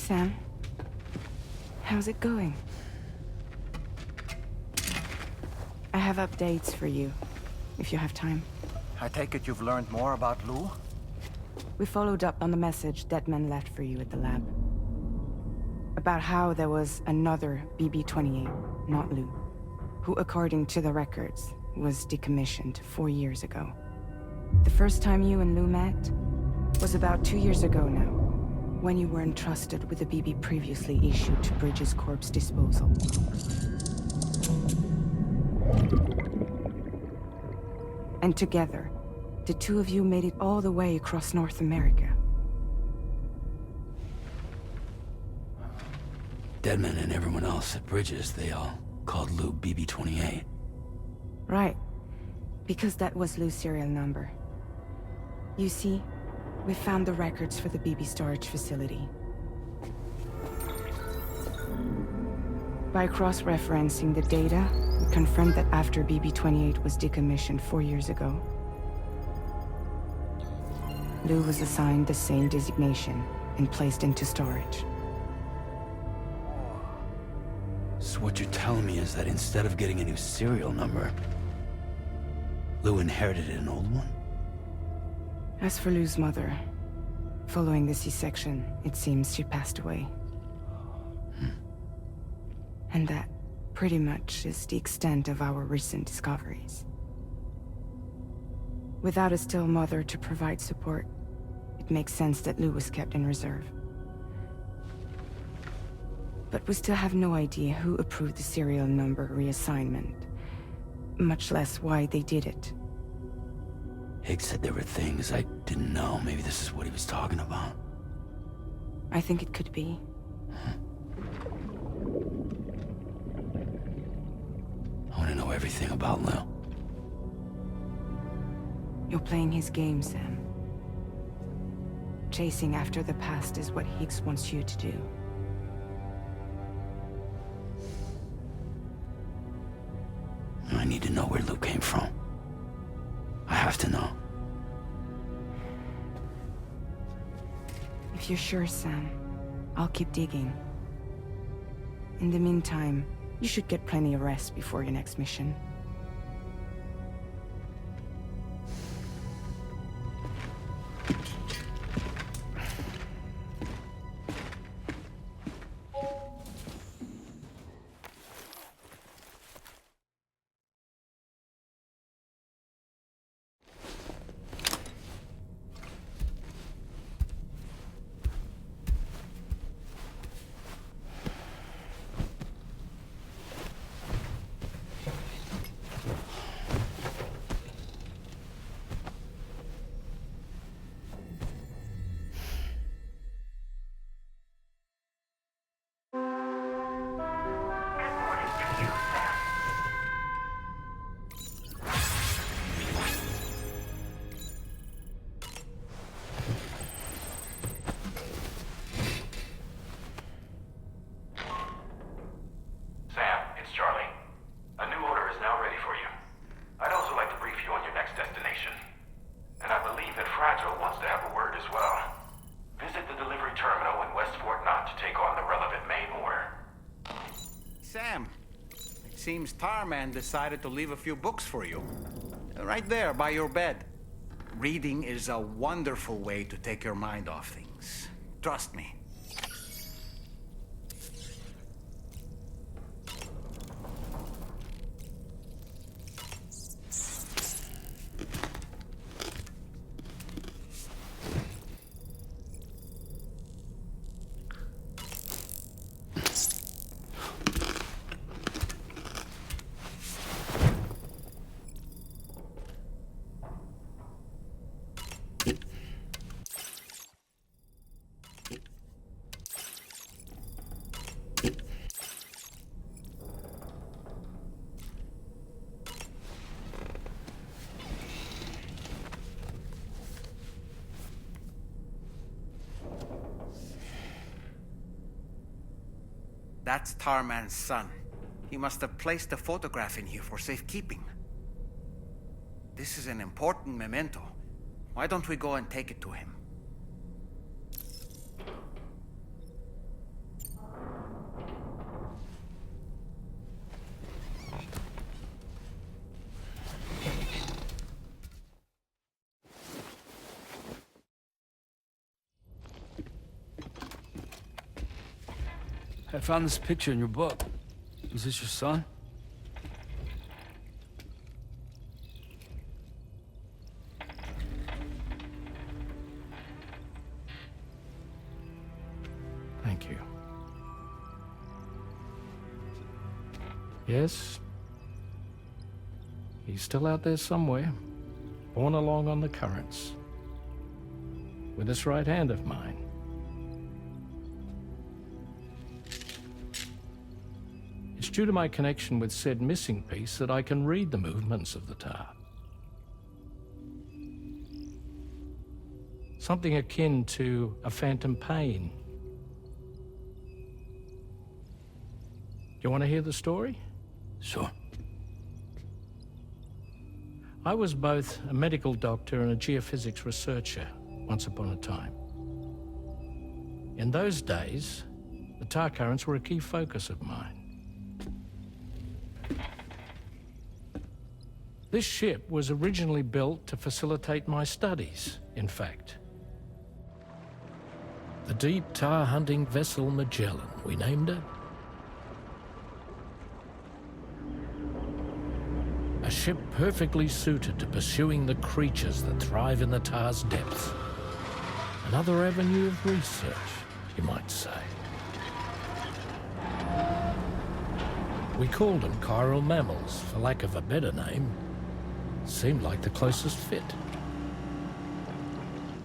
Sam. How's it going? I have updates for you, if you have time. I take it you've learned more about Lou? We followed up on the message Deadman left for you at the lab. About how there was another BB-28, not Lou, who, according to the records, was decommissioned 4 years ago. The first time you and Lou met was about 2 years ago now, when you were entrusted with the BB previously issued to Bridges Corp's disposal. And together, the two of you made it all the way across North America. Deadman and everyone else at Bridges, they all called Lou BB-28. Right. Because that was Lou's serial number. You see, we found the records for the BB storage facility. By cross-referencing the data, we confirmed that after BB-28 was decommissioned 4 years ago, Lou was assigned the same designation and placed into storage. So what you're telling me is that instead of getting a new serial number, Lou inherited an old one? As for Lou's mother, following the C-section, it seems she passed away. And that, pretty much, is the extent of our recent discoveries. Without a still mother to provide support, it makes sense that Lou was kept in reserve. But we still have no idea who approved the serial number reassignment, much less why they did it. Higgs said there were things I didn't know. Maybe this is what he was talking about. I think it could be. I want to know everything about Lou. You're playing his game, Sam. Chasing after the past is what Higgs wants you to do. I need to know where Lou came from. I have to know. If you're sure, Sam, I'll keep digging. In the meantime, you should get plenty of rest before your next mission. Sam, it seems Tarman decided to leave a few books for you. Right there, by your bed. Reading is a wonderful way to take your mind off things. Trust me. That's Tarman's son. He must have placed a photograph in here for safekeeping. This is an important memento. Why don't we go and take it to him? 'Sam, it's Charlie. A new order is now ready for you. I don't look like the brief you on your next destination. And I believe that Fragile wants to have a word as well. Visit the delivery terminal in Westport Knot to take on the relevant main order. That's Tarman's son. He must have placed a photograph in here for safekeeping. This is an important memento. Why don't we go and take it to him? I found this picture in your book. Is this your son? Thank you. Yes. He's still out there somewhere, borne along on the currents, with this right hand of mine. It's due to my connection with said missing piece that I can read the movements of the tar. Something akin to a phantom pain. You want to hear the story? Sure. I was both a medical doctor and a geophysics researcher once upon a time. In those days, the tar currents were a key focus of mine. This ship was originally built to facilitate my studies, in fact. The deep tar hunting vessel Magellan, we named it. A ship perfectly suited to pursuing the creatures that thrive in the tar's depths. Another avenue of research, you might say. We called them chiral mammals, for lack of a better name. Seemed like the closest fit.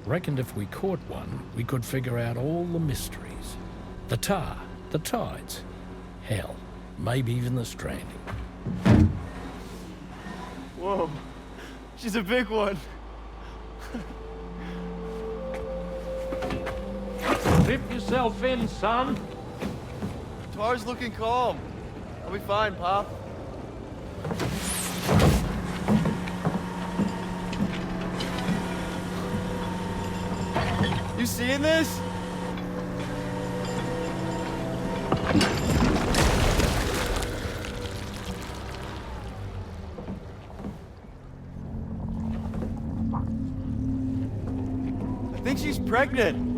Reckoned if we caught one, we could figure out all the mysteries. The tar, the tides, hell, maybe even the stranding. Whoa, she's a big one. Dip yourself in, son. Tar's looking calm. I'll be fine, Pop. You seeing this? I think she's pregnant.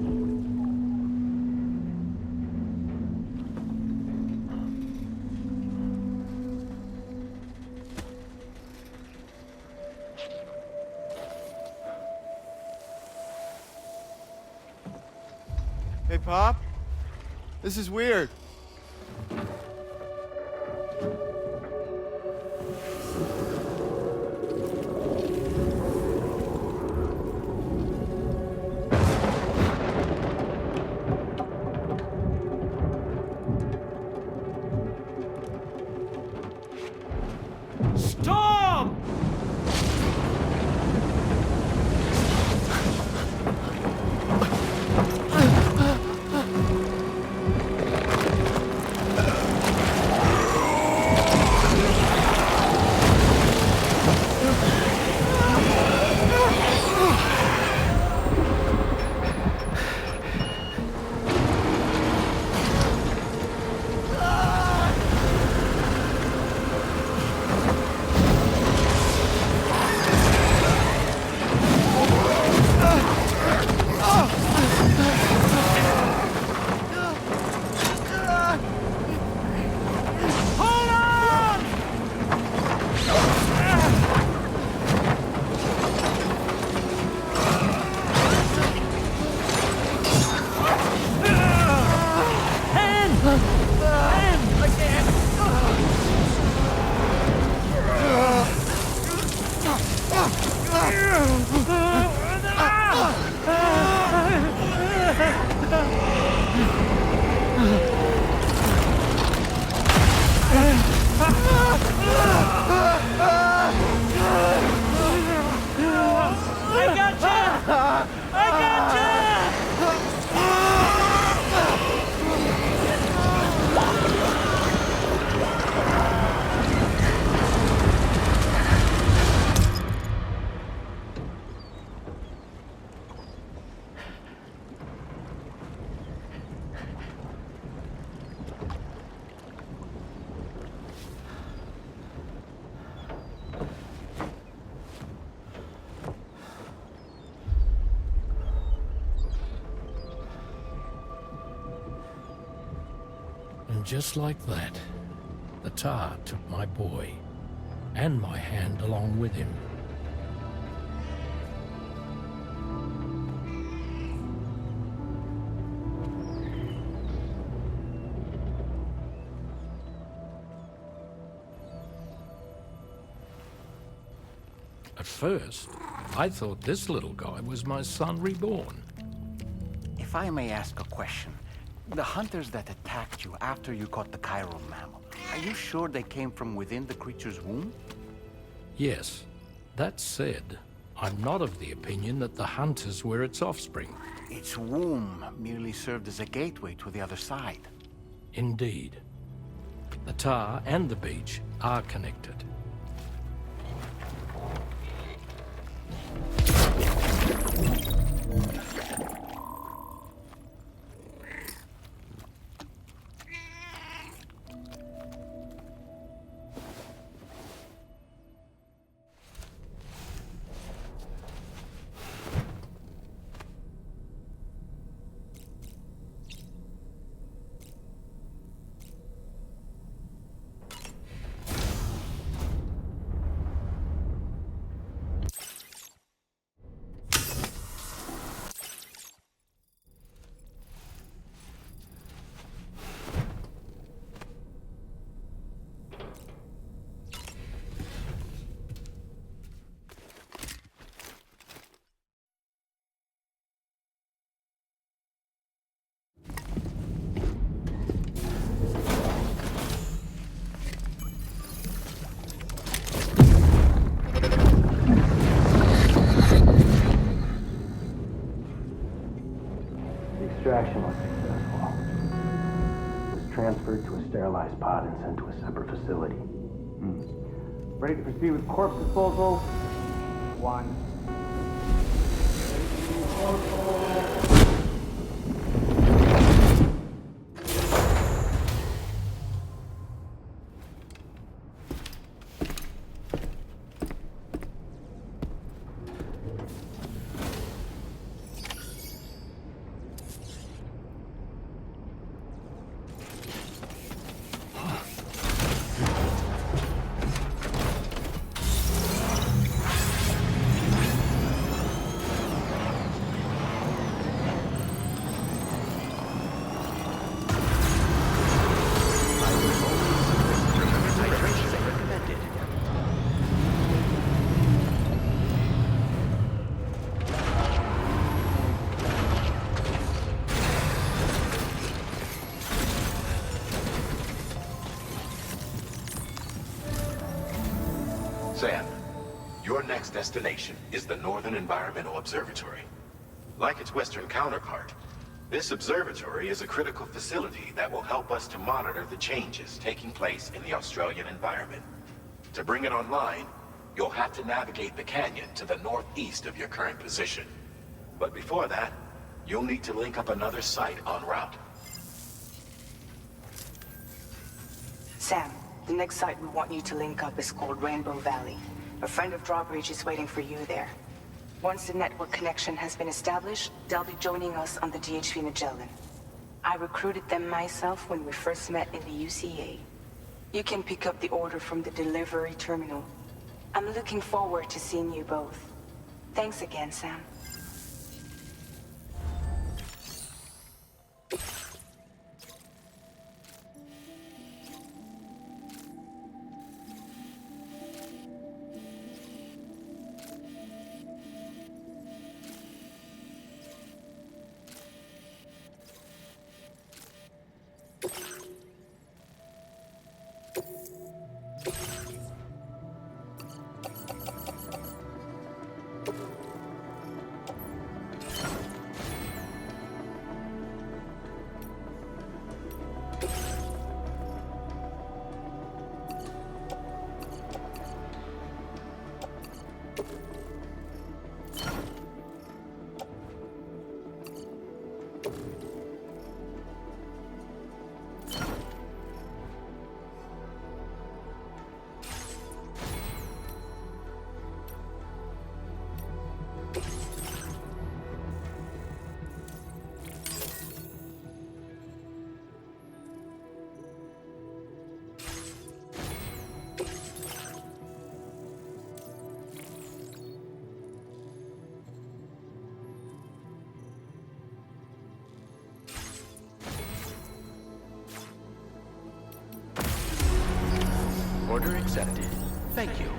Hey, Pop. This is weird. Storm! And just like that, the tar took my boy, and my hand along with him. At first, I thought this little guy was my son reborn. If I may ask a question, the hunters that attacked you after you caught the chiral mammal, are you sure they came from within the creature's womb? Yes, that said, I'm not of the opinion that the hunters were its offspring. Its womb merely served as a gateway to the other side. Indeed. The tar and the beach are connected. Extraction was successful. It was transferred to a sterilized pod and sent to a separate facility. Ready to proceed with corpse disposal? 1. Sam, your next destination is the Northern Environmental Observatory. Like its Western counterpart, this observatory is a critical facility that will help us to monitor the changes taking place in the Australian environment. To bring it online, you'll have to navigate the canyon to the northeast of your current position. But before that, you'll need to link up another site en route. Sam, the next site we want you to link up is called Rainbow Valley. A friend of Drawbridge is waiting for you there. Once the network connection has been established, they'll be joining us on the DHV Magellan. I recruited them myself when we first met in the UCA. You can pick up the order from the delivery terminal. I'm looking forward to seeing you both. Thanks again, Sam. Order accepted. Thank you.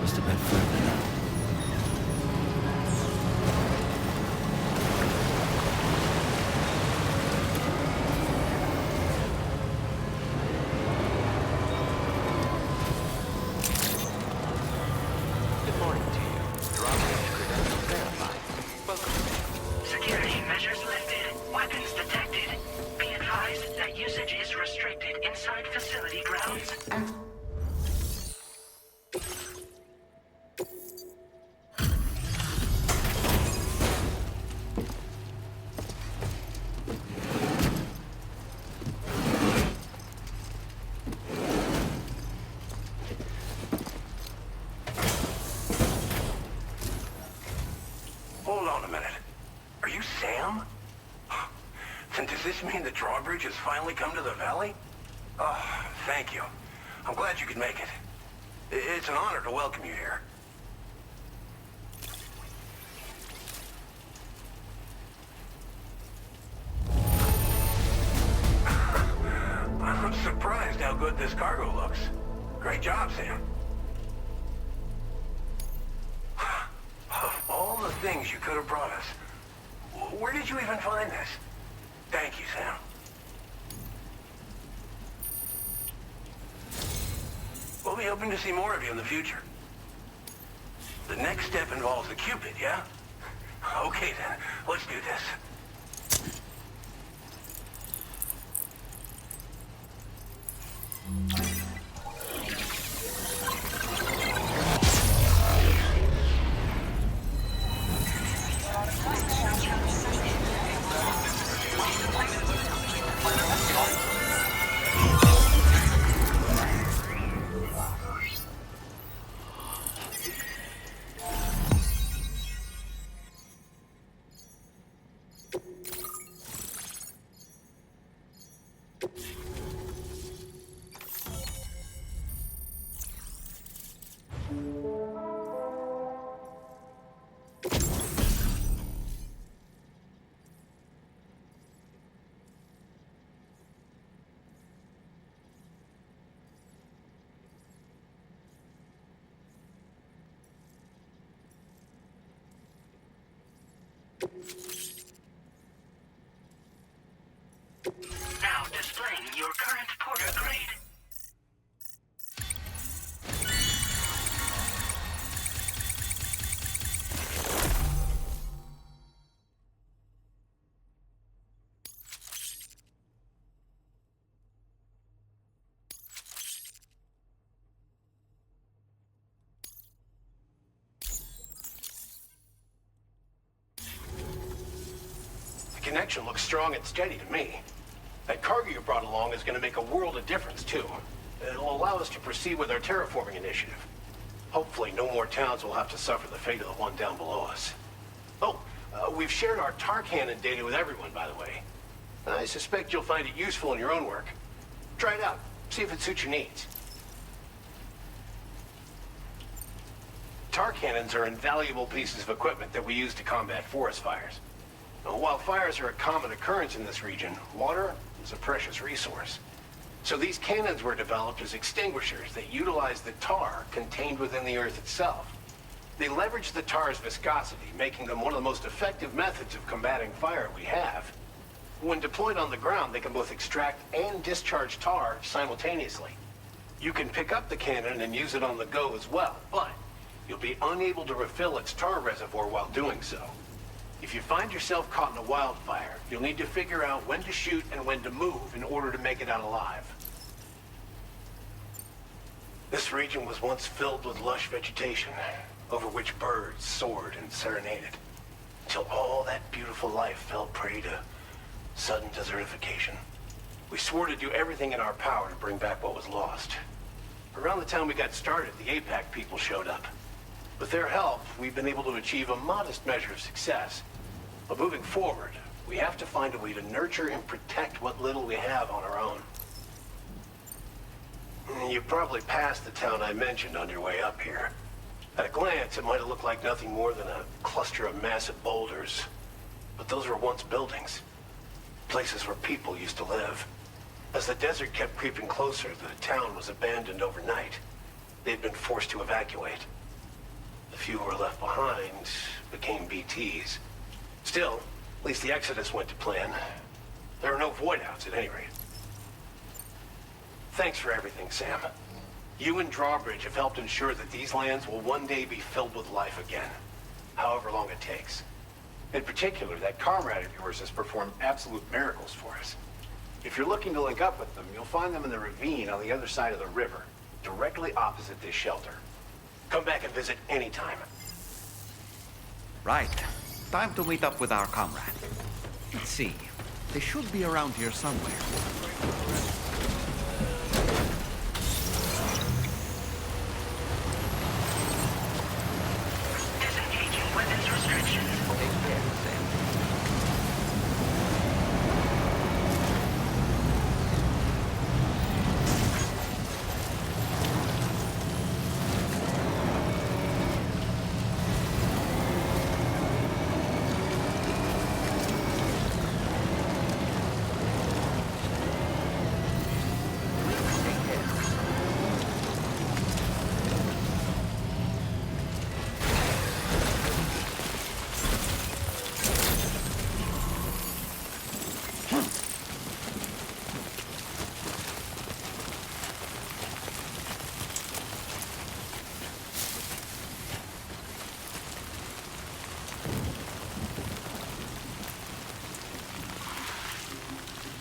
Just a bit further now. Good morning to you. Your operating credentials verified. Welcome. Security measures lifted. Weapons detected. Be advised that usage is restricted inside facility grounds. Hold on a minute. Are you Sam? Then does this mean the drawbridge has finally come to the valley? Oh, thank you. I'm glad you could make it. It's an honor to welcome you here. I'm surprised how good this cargo looks. Great job, Sam. Of all the things you could have brought us, where did you even find this? Thank you, Sam. We'll be hoping to see more of you in the future. The next step involves the Cupid, yeah? Okay then, let's do this. Now displaying your current porter grade. The connection looks strong and steady to me. That cargo you brought along is going to make a world of difference, too. It'll allow us to proceed with our terraforming initiative. Hopefully, no more towns will have to suffer the fate of the one down below us. Oh, we've shared our tar cannon data with everyone, by the way. I suspect you'll find it useful in your own work. Try it out. See if it suits your needs. Tar cannons are invaluable pieces of equipment that we use to combat forest fires. While fires are a common occurrence in this region, water is a precious resource. So these cannons were developed as extinguishers that utilize the tar contained within the earth itself. They leverage the tar's viscosity, making them one of the most effective methods of combating fire we have. When deployed on the ground, they can both extract and discharge tar simultaneously. You can pick up the cannon and use it on the go as well, but you'll be unable to refill its tar reservoir while doing so. If you find yourself caught in a wildfire, you'll need to figure out when to shoot and when to move in order to make it out alive. This region was once filled with lush vegetation, over which birds soared and serenaded, until all that beautiful life fell prey to sudden desertification. We swore to do everything in our power to bring back what was lost. Around the time we got started, the APAC people showed up. With their help, we've been able to achieve a modest measure of success. But moving forward, we have to find a way to nurture and protect what little we have on our own. You probably passed the town I mentioned on your way up here. At a glance, it might have looked like nothing more than a cluster of massive boulders. But those were once buildings. Places where people used to live. As the desert kept creeping closer, the town was abandoned overnight. They'd been forced to evacuate. The few who were left behind became BTs. Still, at least the Exodus went to plan. There are no void-outs at any rate. Thanks for everything, Sam. You and Drawbridge have helped ensure that these lands will one day be filled with life again, however long it takes. In particular, that comrade of yours has performed absolute miracles for us. If you're looking to link up with them, you'll find them in the ravine on the other side of the river, directly opposite this shelter. Come back and visit anytime. Right. Time to meet up with our comrade. Let's see. They should be around here somewhere. Disengaging weapons restrictions. Take care, Sam.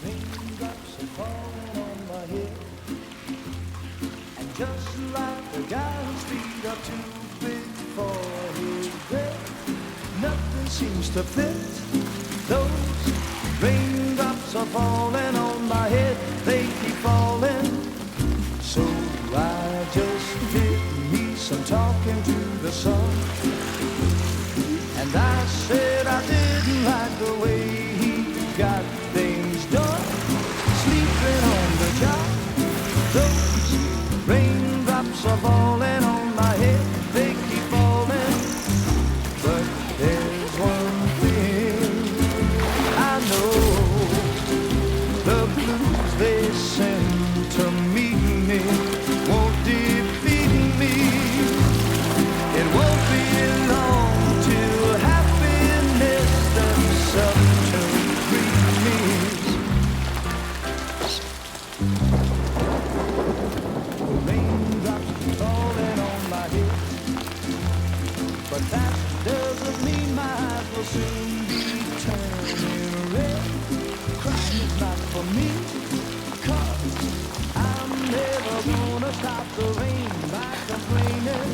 Raindrops are falling on my head, and just like the guy whose feet are too big for his bed, nothing seems to fit. Those raindrops are falling on my head, they keep falling. So I just did me some talking to the sun, and I said I didn't like the way he got things done. Sleeping on the job, those raindrops are falling on my head, they keep falling. But there's one thing I know, the blues they send to meet me won't defeat me. It won't be long till happiness steps up to greet me. Raindrops falling on my head, but that doesn't mean my eyes will soon be turning red. Crying is not for me, 'cause I'm never gonna stop the rain by complaining,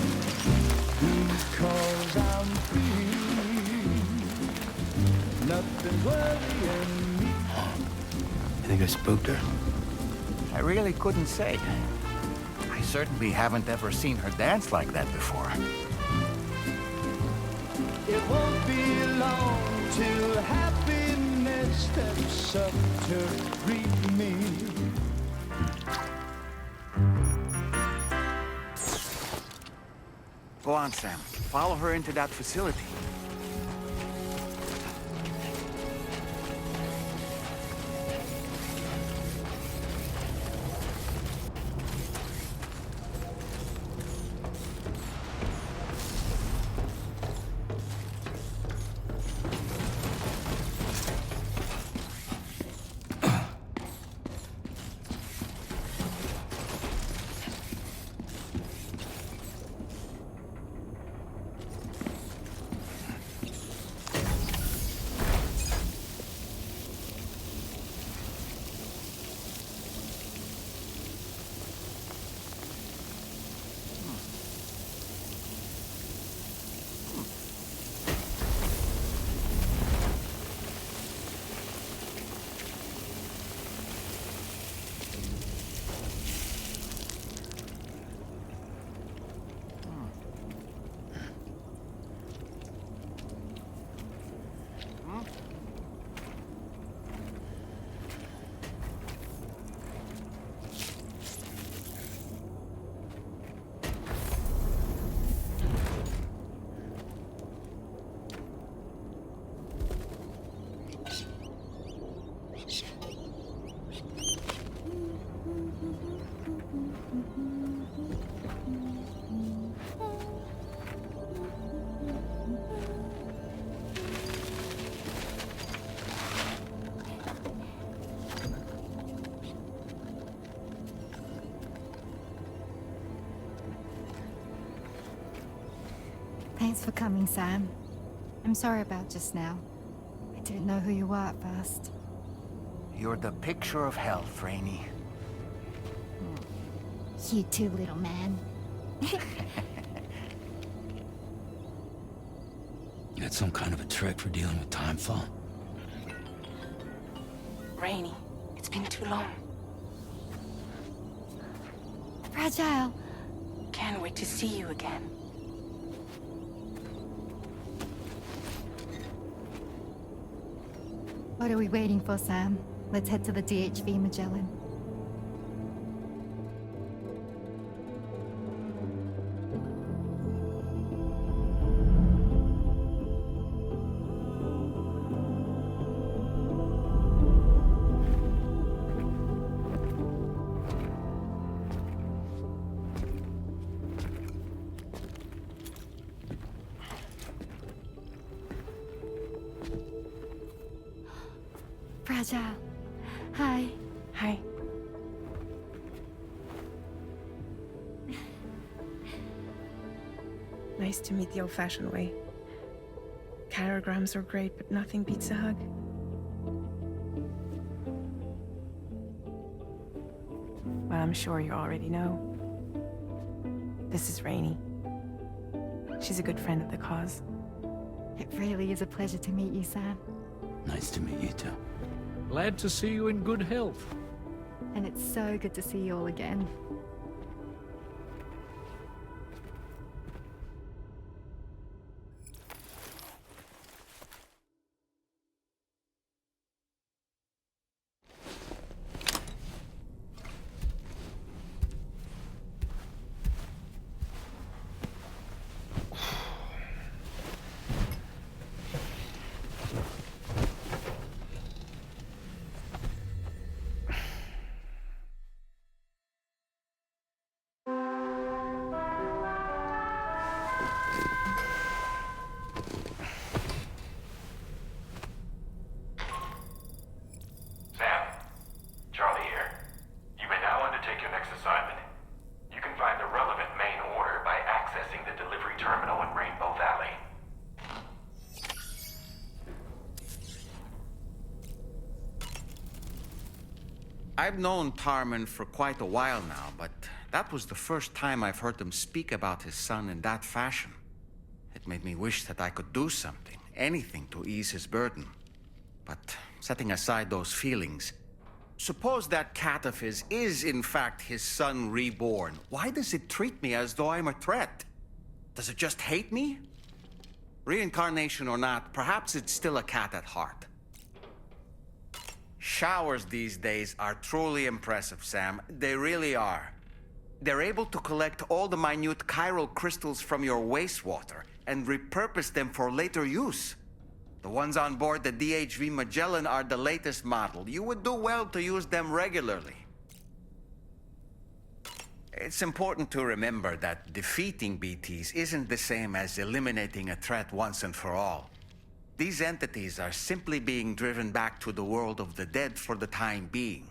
because I'm free. Nothing's worrying me. You think I spooked her? I really couldn't say. I certainly haven't ever seen her dance like that before. It won't be long till happiness steps up to greet me. Go on, Sam. Follow her into that facility. Thanks for coming, Sam. I'm sorry about just now. I didn't know who you were at first. You're the picture of health, Rainey. You too, little man. You had some kind of a trick for dealing with timefall? Rainey, it's been too long. Fragile. Can't wait to see you again. What are we waiting for, Sam? Let's head to the DHV Magellan. Fragile. Hi. Hi. Nice to meet the old-fashioned way. Chirograms are great, but nothing beats a hug. Well, I'm sure you already know. This is Rainey. She's a good friend of the cause. It really is a pleasure to meet you, Sam. Nice to meet you too. Glad to see you in good health. And it's so good to see you all again. I've known Tarman for quite a while now, but that was the first time I've heard him speak about his son in that fashion. It made me wish that I could do something, anything to ease his burden. But setting aside those feelings, suppose that cat of his is in fact his son reborn. Why does it treat me as though I'm a threat? Does it just hate me? Reincarnation or not, perhaps it's still a cat at heart. Showers these days are truly impressive, Sam. They really are. They're able to collect all the minute chiral crystals from your wastewater and repurpose them for later use. The ones on board the DHV Magellan are the latest model. You would do well to use them regularly. It's important to remember that defeating BTs isn't the same as eliminating a threat once and for all. These entities are simply being driven back to the world of the dead for the time being.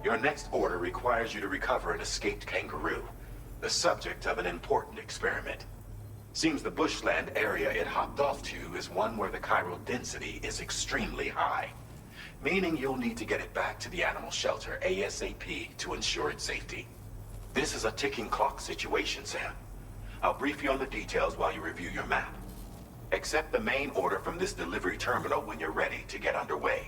Your next order requires you to recover an escaped kangaroo, the subject of an important experiment. Seems the bushland area it hopped off to is one where the chiral density is extremely high, meaning you'll need to get it back to the animal shelter ASAP to ensure its safety. This is a ticking clock situation, Sam. I'll brief you on the details while you review your map. Accept the main order from this delivery terminal when you're ready to get underway.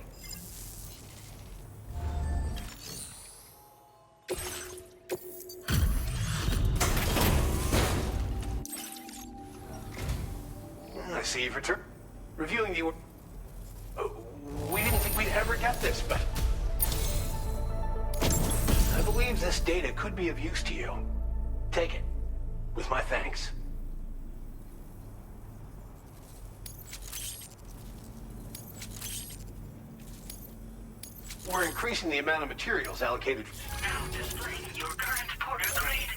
I see you've returned. Reviewing the order. We didn't think we'd ever get this, but I believe this data could be of use to you. Take it, with my thanks. We're increasing the amount of materials allocated. Now displaying your current porter grade.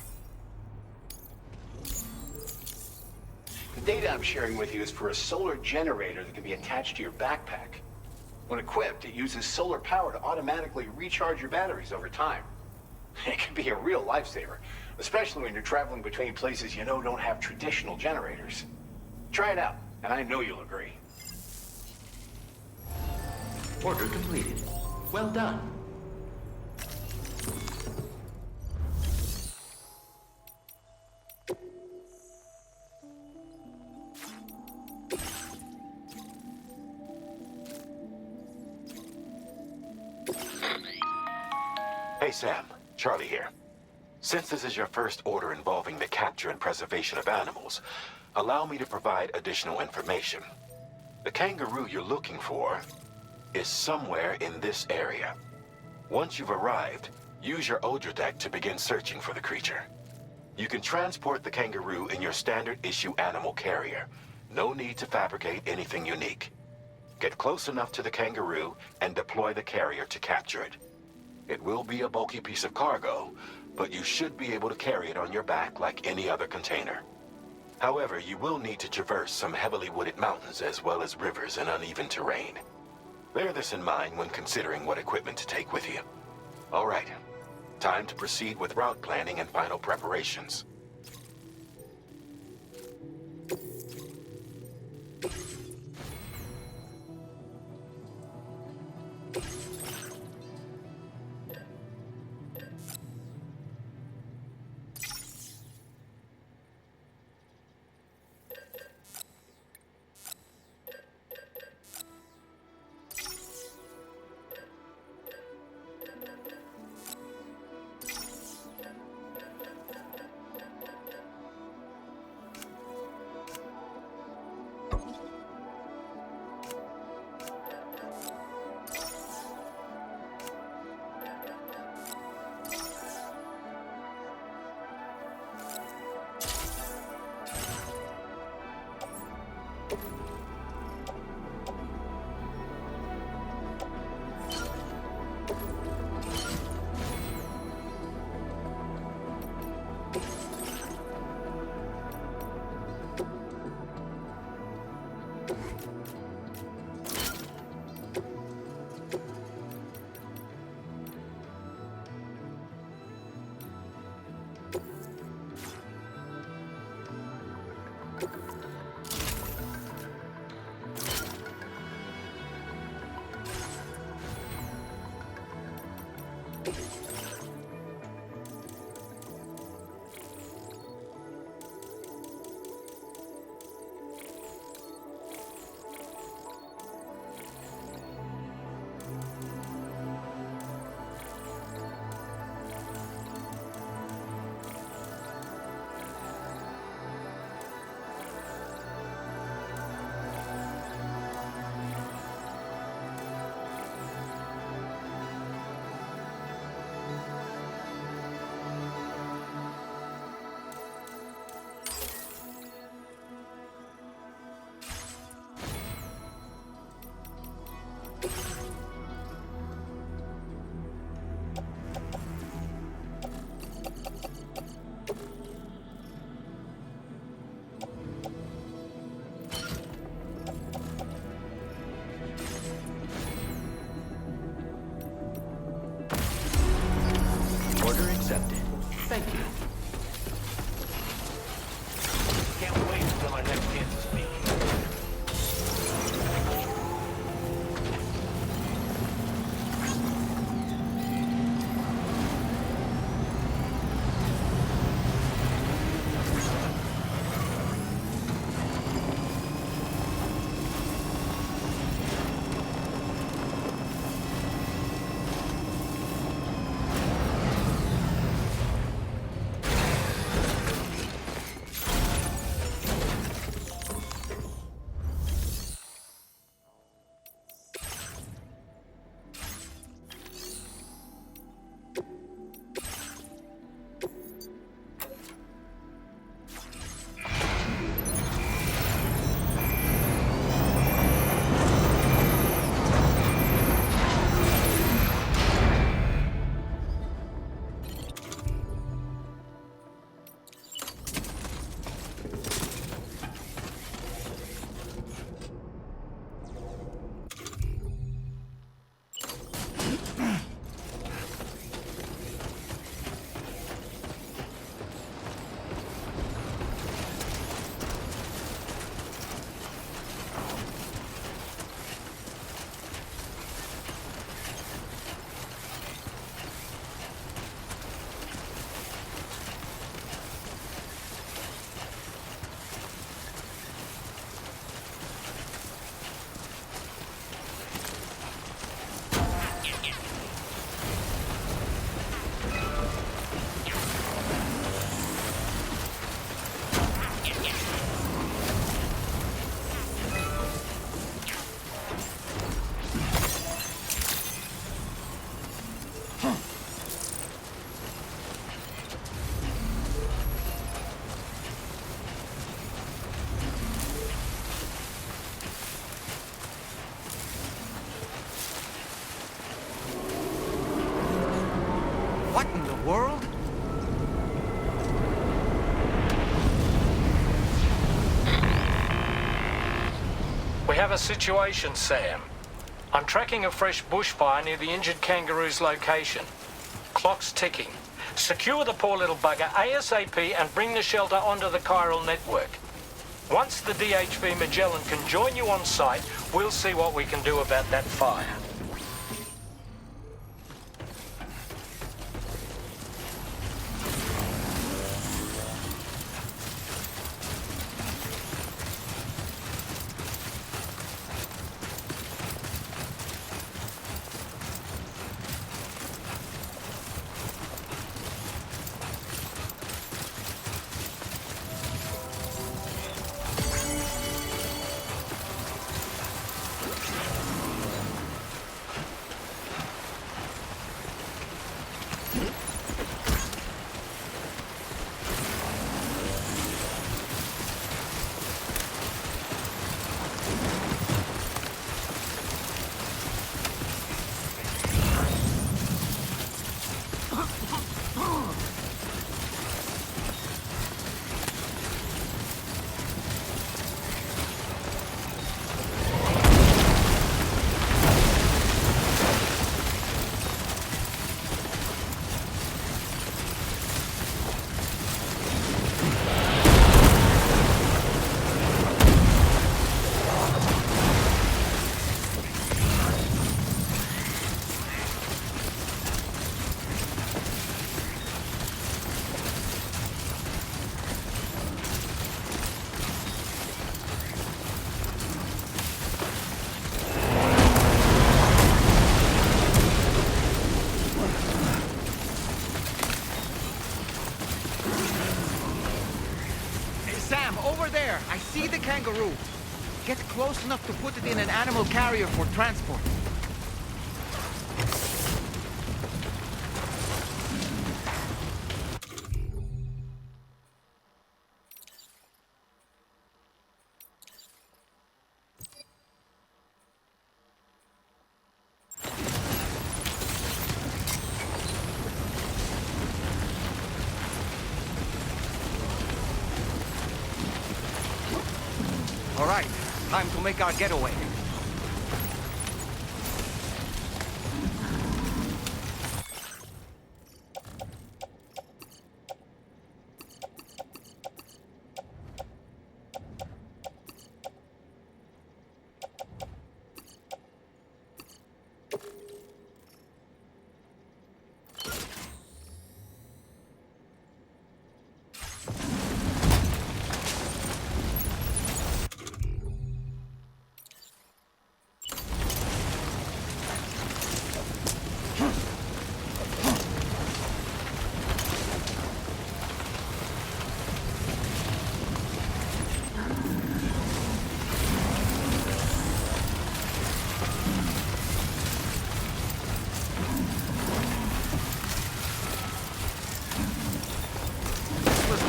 The data I'm sharing with you is for a solar generator that can be attached to your backpack. When equipped, it uses solar power to automatically recharge your batteries over time. It can be a real lifesaver, especially when you're traveling between places you know don't have traditional generators. Try it out, and I know you'll agree. Order completed. Well done. Hey Sam, Charlie here. Since this is your first order involving the capture and preservation of animals, allow me to provide additional information. The kangaroo you're looking for is somewhere in this area. Once you've arrived, use your Odradek to begin searching for the creature. You can transport the kangaroo in your standard issue animal carrier. No need to fabricate anything unique. Get close enough to the kangaroo and deploy the carrier to capture it. It will be a bulky piece of cargo, but you should be able to carry it on your back like any other container. However, you will need to traverse some heavily wooded mountains as well as rivers and uneven terrain. Bear this in mind when considering what equipment to take with you. All right, time to proceed with route planning and final preparations. What in the world? We have a situation, Sam. I'm tracking a fresh bushfire near the injured kangaroo's location. Clock's ticking. Secure the poor little bugger ASAP and bring the shelter onto the chiral network. Once the DHV Magellan can join you on site, we'll see what we can do about that fire. I see the kangaroo. Get close enough to put it in an animal carrier for transport. All right, time to make our getaway.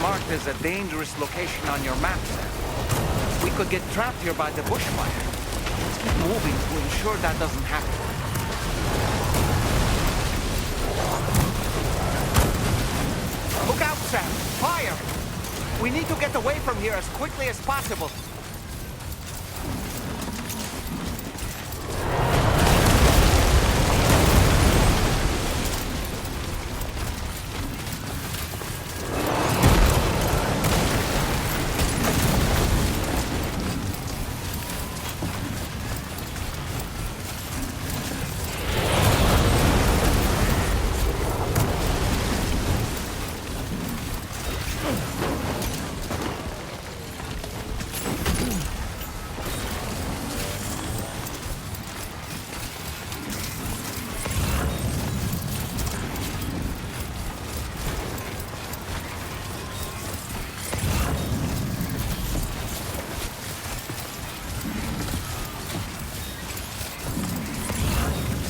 Marked as a dangerous location on your map, Sam. We could get trapped here by the bushfire. Let's keep moving to ensure that doesn't happen. Look out, Sam! Fire! We need to get away from here as quickly as possible.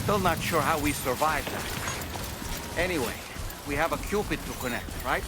Still not sure how we survived that. Anyway, we have a Cupid to connect, right?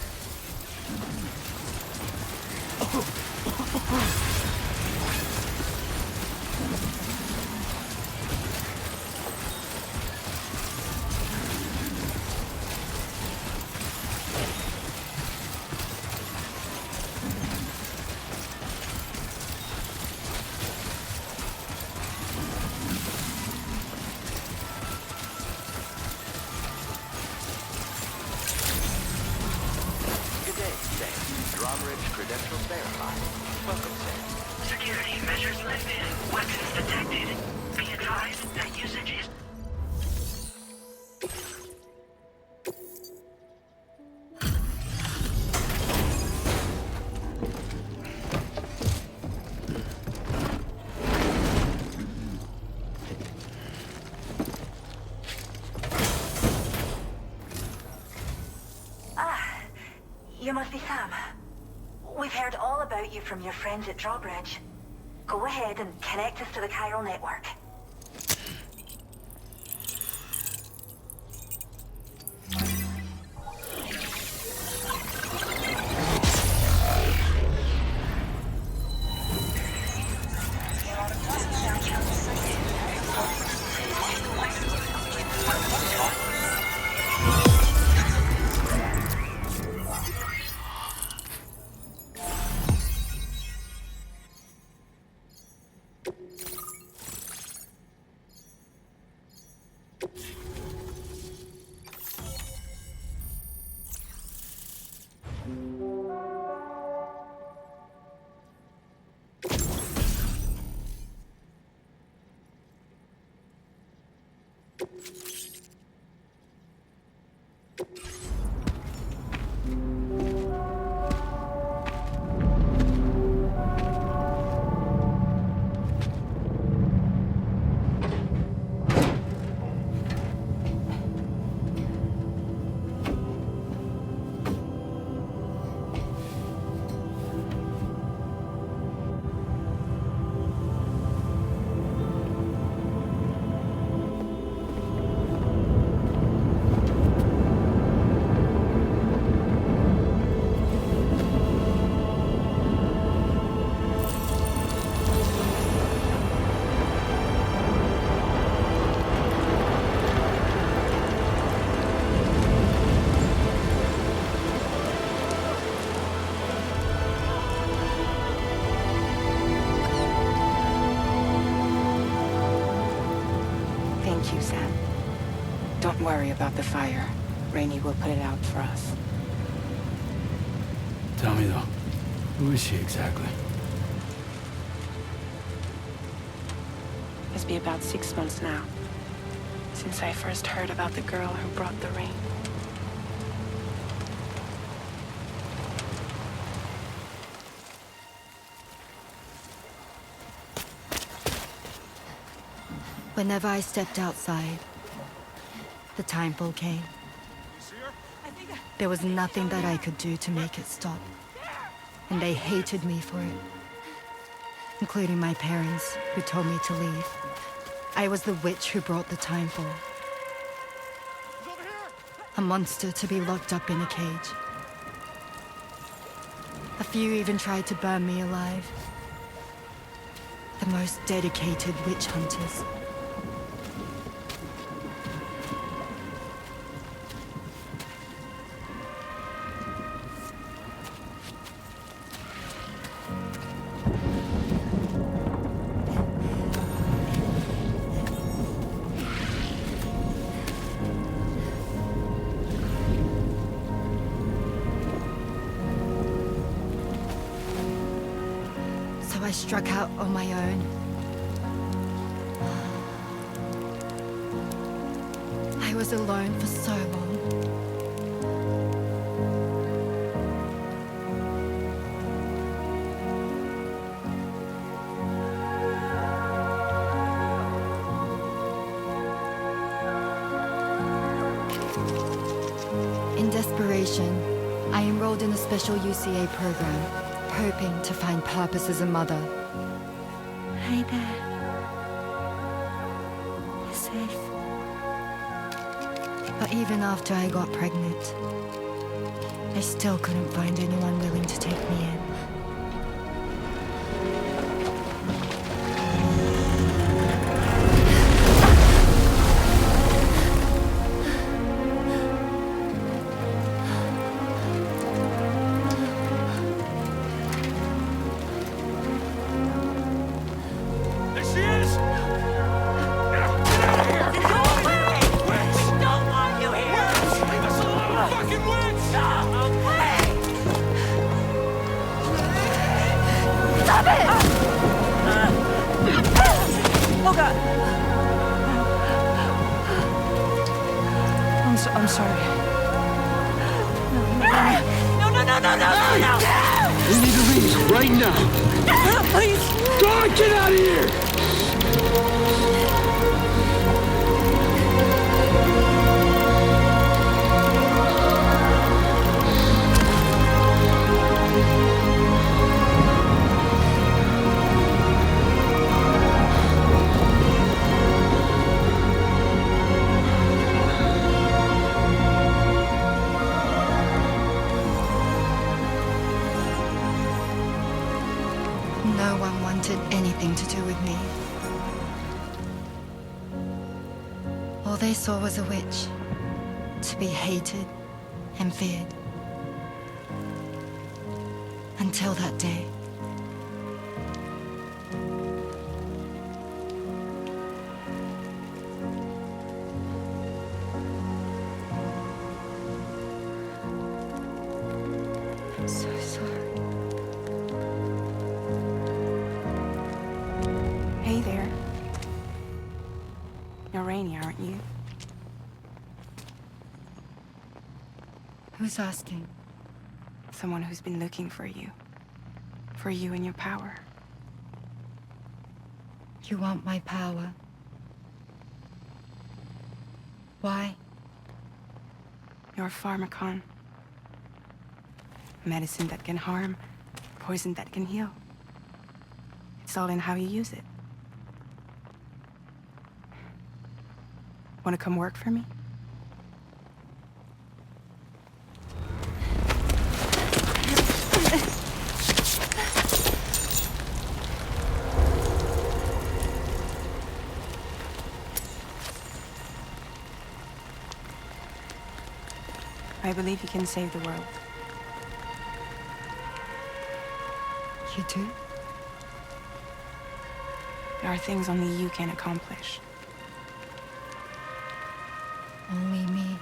Comrade's credentials verified. Welcome, Sam. Security measures lifted. Weapons detected. Be advised that usage is... You must be Sam. We've heard all about you from your friends at Drawbridge. Go ahead and connect us to the chiral network. Thank you, Sam. Don't worry about the fire. Rainey will put it out for us. Tell me though, who is she exactly? It's been about 6 months now, since I first heard about the girl who brought the rain. Whenever I stepped outside, the timefall came. There was nothing that I could do to make it stop. And they hated me for it. Including my parents, who told me to leave. I was the witch who brought the timefall. A monster to be locked up in a cage. A few even tried to burn me alive. The most dedicated witch hunters. I struck out on my own. I was alone for so long. In desperation, I enrolled in a special UCA program. Hoping to find purpose as a mother. Hi there. You're safe. But even after I got pregnant, I still couldn't find anyone willing to take me in. Stop it! Oh God. I'm sorry. No. We need to leave right now. Please. God, get out of here! No one wanted anything to do with me. All they saw was a witch, to be hated and feared. Until that day. I'm so sorry. Hey there. You're Rainy, aren't you? Who's asking? Someone who's been looking for you. For you and your power. You want my power? Why? You're a pharmacon. Medicine that can harm, poison that can heal. It's all in how you use it. Want to come work for me? I believe you can save the world. You do? There are things only you can accomplish. Only me.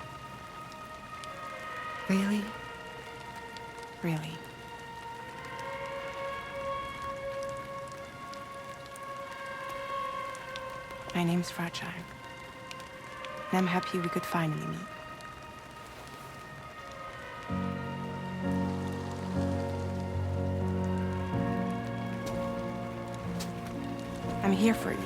Really? Really. My name's Fragile. And I'm happy we could finally meet. I'm here for you.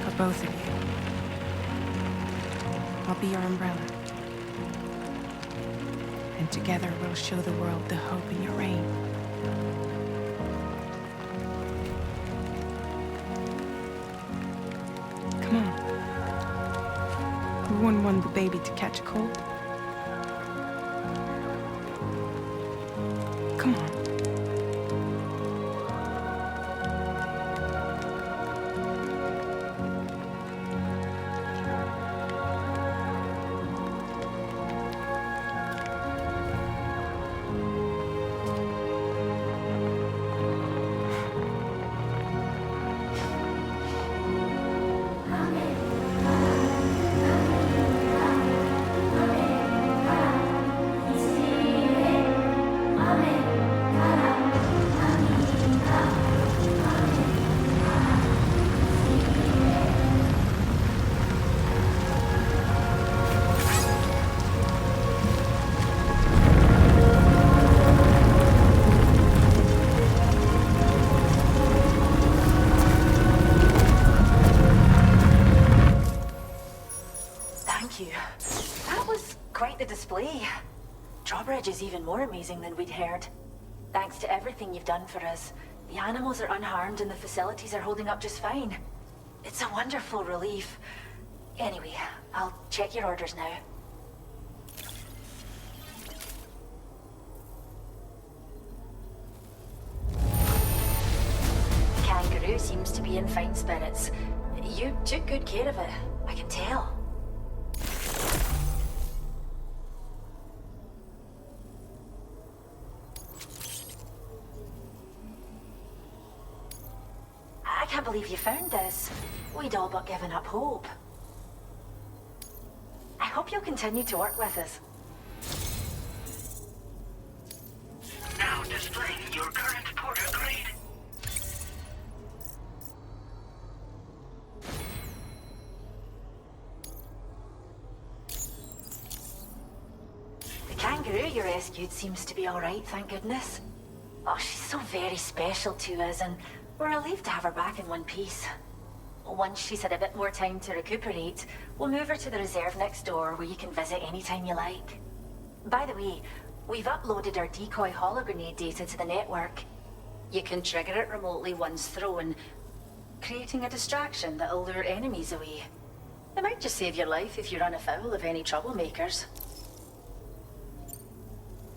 For both of you. I'll be your umbrella. And together we'll show the world the hope in your reign. Come on. Who wouldn't want the baby to catch a cold? Come on. Display. Drawbridge is even more amazing than we'd heard. Thanks to everything you've done for us, the animals are unharmed and the facilities are holding up just fine. It's a wonderful relief. Anyway, I'll check your orders now. Kangaroo seems to be in fine spirits. You took good care of it, I can tell. I can't believe you found this. We'd all but given up hope. hope you'll continue to work with us. Now displaying your current porter grade. The kangaroo you rescued seems to be alright, thank goodness. Oh, she's so very special to us, and we're relieved to have her back in one piece. Once she's had a bit more time to recuperate, we'll move her to the reserve next door where you can visit anytime you like. By the way, we've uploaded our decoy hologrenade data to the network. You can trigger it remotely once thrown, creating a distraction that'll lure enemies away. It might just save your life if you run afoul of any troublemakers.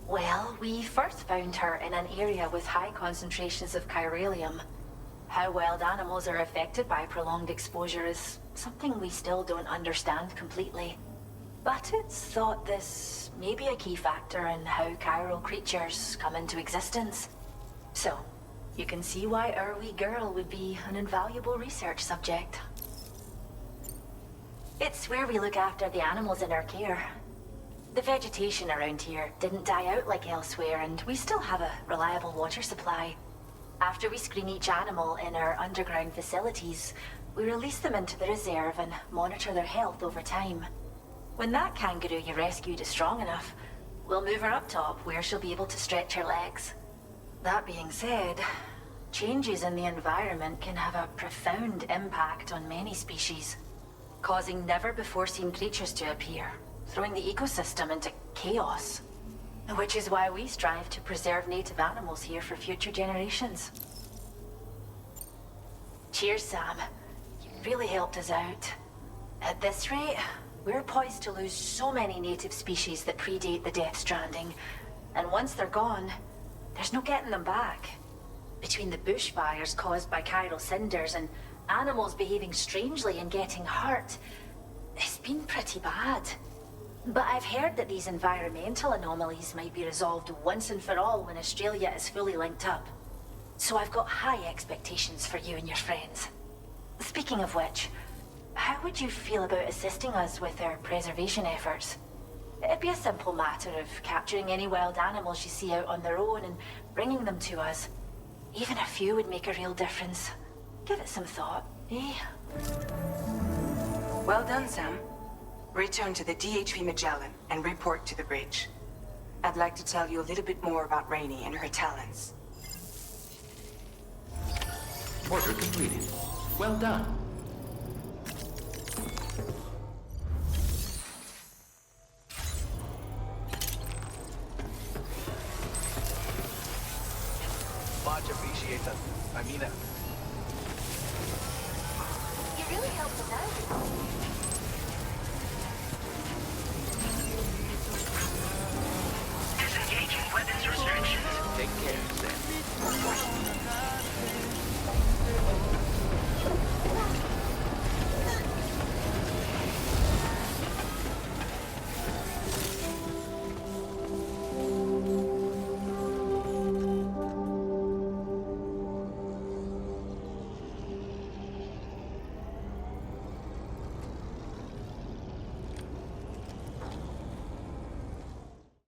Well, we first found her in an area with high concentrations of chiralium. How wild animals are affected by prolonged exposure is something we still don't understand completely. But it's thought this may be a key factor in how chiral creatures come into existence. So, you can see why our wee girl would be an invaluable research subject. It's where we look after the animals in our care. The vegetation around here didn't die out like elsewhere, and we still have a reliable water supply. After we screen each animal in our underground facilities, we release them into the reserve and monitor their health over time. When that kangaroo you rescued is strong enough, we'll move her up top where she'll be able to stretch her legs. That being said, changes in the environment can have a profound impact on many species, causing never-before-seen creatures to appear, throwing the ecosystem into chaos. Which is why we strive to preserve native animals here for future generations. Cheers, Sam. You really helped us out. At this rate, we're poised to lose so many native species that predate the Death Stranding. And once they're gone, there's no getting them back. Between the bushfires caused by chiral cinders and animals behaving strangely and getting hurt, it's been pretty bad. But I've heard that these environmental anomalies might be resolved once and for all when Australia is fully linked up. So I've got high expectations for you and your friends. Speaking of which, how would you feel about assisting us with our preservation efforts? It'd be a simple matter of capturing any wild animals you see out on their own and bringing them to us. Even a few would make a real difference. Give it some thought, eh? Well done, Sam. Return to the DHV Magellan and report to the bridge. I'd like to tell you a little bit more about Rainey and her talents. Order completed. Well done. Much appreciated. I mean it. You really helped us out.